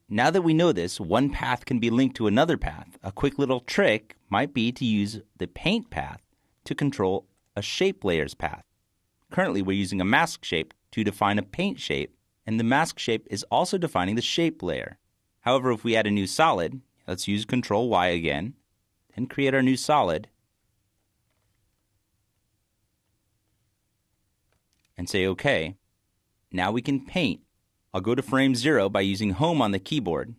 Now that we know this, one path can be linked to another path. A quick little trick might be to use the paint path to control a shape layer's path. Currently, we're using a mask shape to define a paint shape, and the mask shape is also defining the shape layer. However, if we add a new solid, let's use Control Y again, and create our new solid, and say OK. Now we can paint. I'll go to frame 0 by using Home on the keyboard.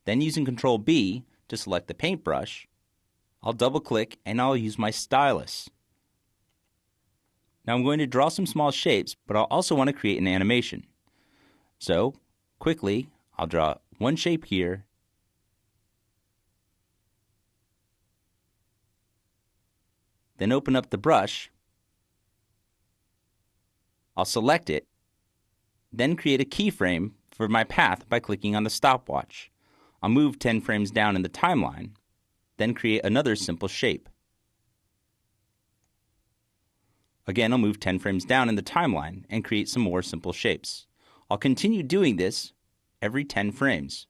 Then using Control B to select the paintbrush, I'll double-click and I'll use my stylus. Now I'm going to draw some small shapes, but I'll also want to create an animation. So, quickly, I'll draw one shape here, then open up the brush. I'll select it, then create a keyframe for my path by clicking on the stopwatch. I'll move 10 frames down in the timeline, then create another simple shape. Again, I'll move 10 frames down in the timeline and create some more simple shapes. I'll continue doing this every 10 frames.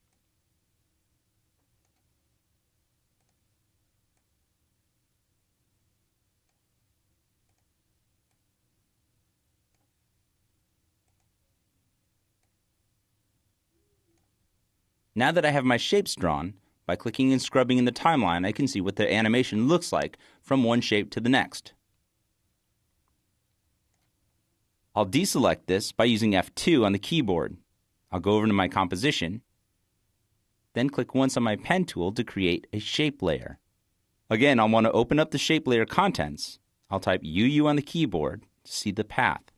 Now that I have my shapes drawn, by clicking and scrubbing in the timeline, I can see what the animation looks like from one shape to the next. I'll deselect this by using F2 on the keyboard. I'll go over to my composition, then click once on my pen tool to create a shape layer. Again, I'll want to open up the shape layer contents. I'll type UU on the keyboard to see the path.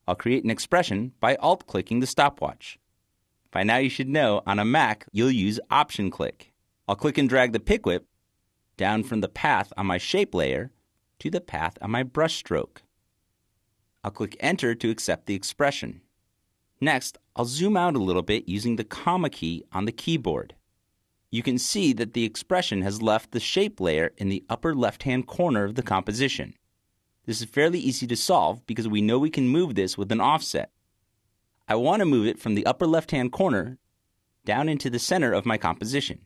I'll create an expression by Alt-clicking the stopwatch. By now you should know, on a Mac, you'll use Option click. I'll click and drag the pick whip down from the path on my shape layer to the path on my brush stroke. I'll click Enter to accept the expression. Next, I'll zoom out a little bit using the comma key on the keyboard. You can see that the expression has left the shape layer in the upper left-hand corner of the composition. This is fairly easy to solve because we know we can move this with an offset. I want to move it from the upper left-hand corner down into the center of my composition.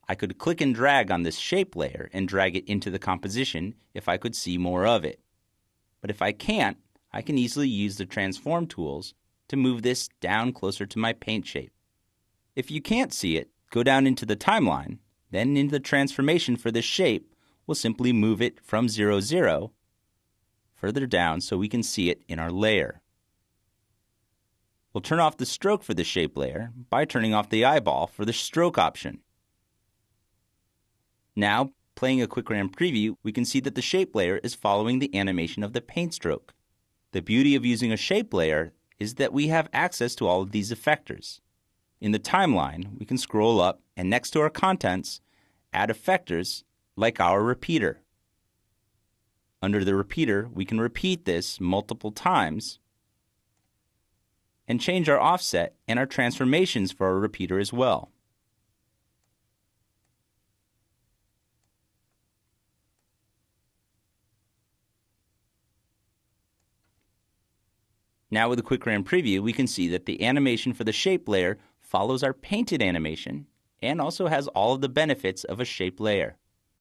I could click and drag on this shape layer and drag it into the composition if I could see more of it. But if I can't, I can easily use the transform tools to move this down closer to my paint shape. If you can't see it, go down into the timeline, then into the transformation for this shape, we'll simply move it from 0, 0 further down so we can see it in our layer. We'll turn off the stroke for the shape layer by turning off the eyeball for the stroke option. Now, playing a quick RAM preview, we can see that the shape layer is following the animation of the paint stroke. The beauty of using a shape layer is that we have access to all of these effectors. In the timeline, we can scroll up and next to our contents, add effectors like our repeater. Under the repeater, we can repeat this multiple times and change our offset and our transformations for our repeater as well. Now with a quick RAM preview, we can see that the animation for the shape layer follows our painted animation and also has all of the benefits of a shape layer.